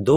2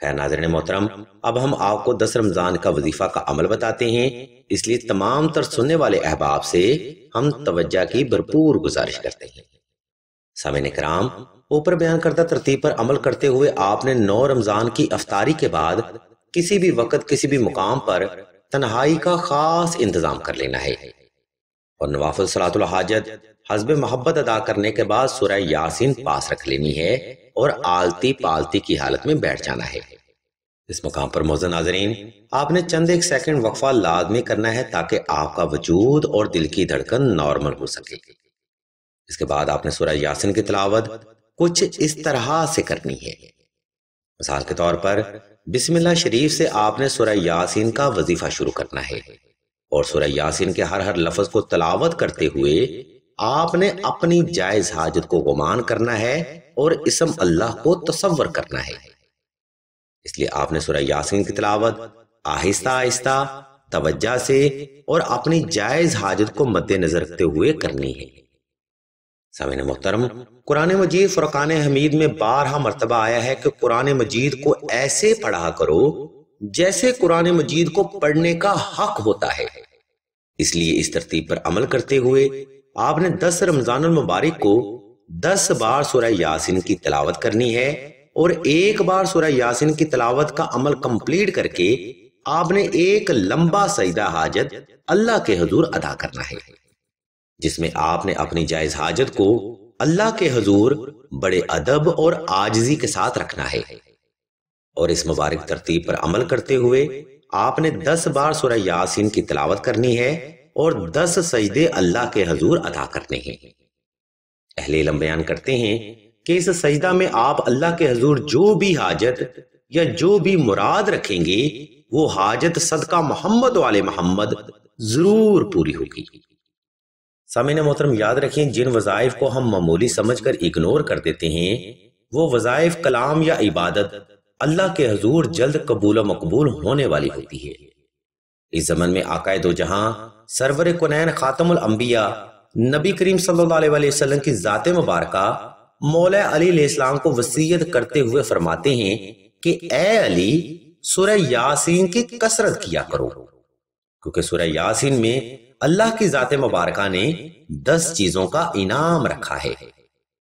خیر ناظرین محترم، اب ہم آپ کو 10 رمضان کا وظیفہ کا عمل بتاتے ہیں، اس لیے تمام تر سننے والے احباب سے ہم توجہ کی بھرپور گزارش کرتے ہیں۔ سامعین کرام، اوپر بیان کردہ ترتیب پر عمل کرتے ہوئے آپ نے 9 رمضان کی افطاری کے بعد کسی بھی وقت کسی بھی مقام پر تنہائی کا خاص انتظام کر لینا ہے، اور نوافل صلاۃ الحاجت حسب محبت ادا کرنے کے بعد سورہ یاسین پاس رکھ لینی ہے اور آلتی پالتی کی حالت میں بیٹھ جانا ہے۔ اس مقام پر معزز ناظرین، آپ نے چند ایک سیکنڈ وقفہ لازمی کرنا ہے تاکہ آپ کا وجود اور دل کی دھڑکن نارمل ہو سکے۔ اس کے بعد آپ نے سورہ یاسین کی تلاوت کچھ اس طرح سے کرنی ہے۔ مثال کے طور پر بسم اللہ شریف سے آپ نے سورہ یاسین کا وظیفہ شروع کرنا ہے، اور سورہ یاسین کے ہر لفظ کو تلاوت کرتے ہوئے آپ نے اپنی جائز حاجت کو گمان کرنا ہے اور اسم اللہ کو تصور کرنا ہے۔ اس لیے آپ نے سورہ یاسین کی تلاوت آہستہ آہستہ توجہ سے اور اپنی جائز حاجت کو مد نظر رکھتے ہوئے کرنی ہے۔ سامعین محترم، قرآن مجید فرقان حمید میں 12 مرتبہ آیا ہے کہ قرآن مجید کو ایسے پڑھا کرو جیسے قرآن مجید کو پڑھنے کا حق ہوتا ہے۔ اس لیے اس ترتیب پر عمل کرتے ہوئے آپ نے 10 رمضان المبارک کو 10 بار سورہ یاسین کی تلاوت کرنی ہے، اور 1 بار سورہ یاسین کی تلاوت کا عمل کمپلیٹ کر کے آپ نے ایک لمبا سجدہ حاجت اللہ کے حضور ادا کرنا ہے، جس میں آپ نے اپنی جائز حاجت کو اللہ کے حضور بڑے ادب اور عاجزی کے ساتھ رکھنا ہے، اور اس مبارک ترتیب پر عمل کرتے ہوئے آپ نے 10 بار سورہ یاسین کی تلاوت کرنی ہے اور 10 سجدے اللہ کے حضور ادا کرنے ہیں۔ اہل علم بیان کرتے ہیں کہ اس سجدہ میں آپ اللہ کے حضور جو بھی حاجت یا جو بھی مراد رکھیں گے وہ حاجت صدقہ محمد و آل محمد ضرور پوری ہوگی۔ سامعین محترم، یاد رکھیں جن وظائف کو ہم معمولی سمجھ کر اگنور کر دیتے ہیں وہ وظائف کلام یا عبادت اللہ کے حضور جلد قبول و مقبول ہونے والی ہوتی ہے۔ اس زمن میں آقائے دو جہاں سرور کونین خاتم الانبیاء نبی کریم صلی اللہ علیہ وسلم کی ذات مبارکہ مولا علی علیہ السلام کو وصیت کرتے ہوئے فرماتے ہیں کہ اے علی، سورہ یاسین کی کثرت کیا کرو، کیونکہ سورہ یاسین میں اللہ کی ذات مبارکہ نے 10 چیزوں کا انعام رکھا ہے۔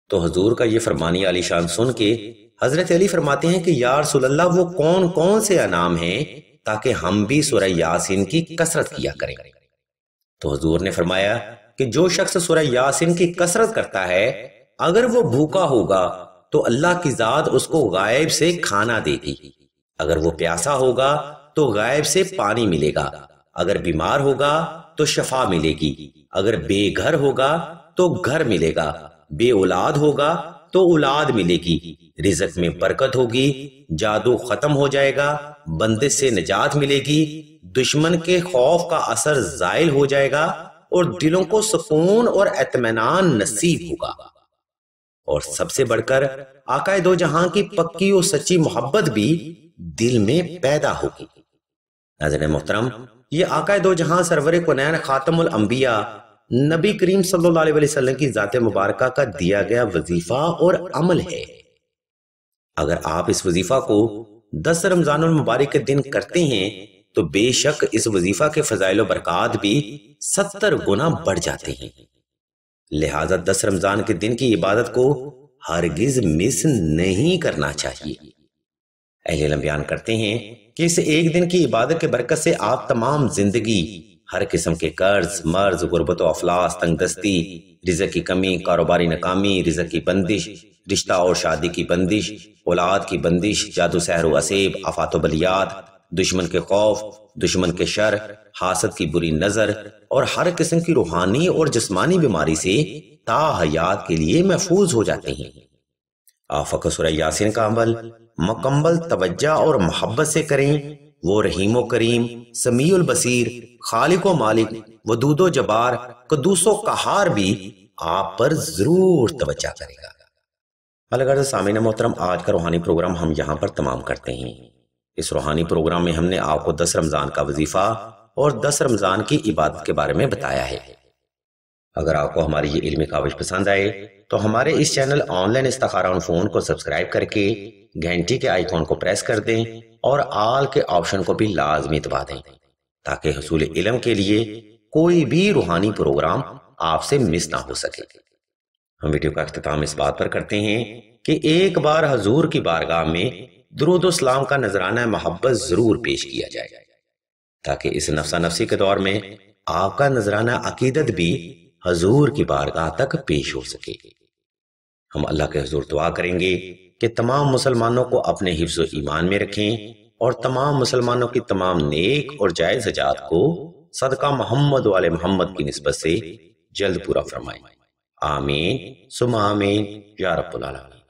تو حضور کا یہ فرمانی عالی شان سن کے حضرت علی فرماتے ہیں کہ یا رسول اللہ، وہ کون کون سے انعام ہیں تاکہ ہم بھی سورہ یاسین کی کثرت کیا کریں؟ تو حضور نے فرمایا کہ جو شخص سورہ یاسین کی کثرت کرتا ہے اگر وہ بھوکا ہوگا تو اللہ کی ذات اس کو غائب سے کھانا دے گی، اگر وہ پیاسا ہوگا تو غائب سے پانی ملے گا، اگر بیمار ہوگا تو شفا ملے گی، اگر بے گھر ہوگا تو گھر ملے گا، بے اولاد ہوگا تو اولاد ملے گی، رزق میں برکت ہوگی، جادو ختم ہو جائے گا، بندش سے نجات ملے گی، دشمن کے خوف کا اثر زائل ہو جائے گا، اور دلوں کو سکون اور اطمینان نصیب ہوگا، اور سب سے بڑھ کر آقائے دو جہاں کی پکی اور سچی محبت بھی دل میں پیدا ہوگی۔ ناظرین محترم، یہ آقائے دو جہاں سرور کونین خاتم الانبیاء نبی کریم صلی اللہ علیہ وسلم کی ذات مبارکہ کا دیا گیا وظیفہ اور عمل ہے۔ اگر آپ اس وظیفہ کو 10 رمضان المبارک کے دن کرتے ہیں تو بے شک اس وظیفہ کے فضائل و برکات بھی 70 گنا بڑھ جاتے ہیں۔ لہٰذا 10 رمضان کے دن کی عبادت کو ہرگز مس نہیں کرنا چاہیے۔ اہل علم بیان کرتے ہیں کہ اس ایک دن کی عبادت کے برکت سے آپ تمام زندگی ہر قسم کے قرض، مرض، غربت و افلاس، تنگ دستی، رزق کی کمی، کاروباری ناکامی، رزق کی بندش، رشتہ اور شادی کی بندش، اولاد کی بندش، جادو سحر و عصیب، آفات و بلیات، دشمن کے خوف، دشمن کے شر، حاسد کی بری نظر اور ہر قسم کی روحانی اور جسمانی بیماری سے تا حیات کے لیے محفوظ ہو جاتے ہیں۔ آپ فقط سورہ یاسین کا عمل مکمل توجہ اور محبت سے کریں، وہ رحیم و کریم، سمیع البصیر، خالق و مالک، ودود و جبار، قدوس و قہار بھی آپ پر ضرور توجہ کرے گا۔ الغرض سامعین محترم، آج کا روحانی پروگرام ہم یہاں پر تمام کرتے ہیں۔ اس روحانی پروگرام میں ہم نے آپ کو 10 رمضان کا وظیفہ اور 10 رمضان کی عبادت کے بارے میں بتایا ہے۔ اگر آپ کو ہماری یہ علمی کاوش پسند آئے تو ہمارے اس چینل آن لائن استخارہ آن فون کو سبسکرائب کر کے گھنٹی کے آئیکن کو پریس کر دیں اور آل کے آپشن کو بھی لازمی دبا دیں تاکہ حصول علم کے لیے کوئی بھی روحانی پروگرام آپ سے مس نہ ہو سکے۔ ہم ویڈیو کا اختتام اس بات پر کرتے ہیں کہ ایک بار حضور کی بارگاہ میں درود و سلام کا نذرانہ محبت ضرور پیش کیا جائے تاکہ اس نفسا نفسی کے دور میں آپ کا نذرانہ عقیدت بھی حضور کی بارگاہ تک پیش ہو سکے۔ ہم اللہ کے حضور دعا کریں گے کہ تمام مسلمانوں کو اپنے حفظ و ایمان میں رکھیں اور تمام مسلمانوں کی تمام نیک اور جائز حاجات کو صدقہ محمد والے محمد کی نسبت سے جلد پورا فرمائیں۔ آمین ثم آمین یا رب العالمین۔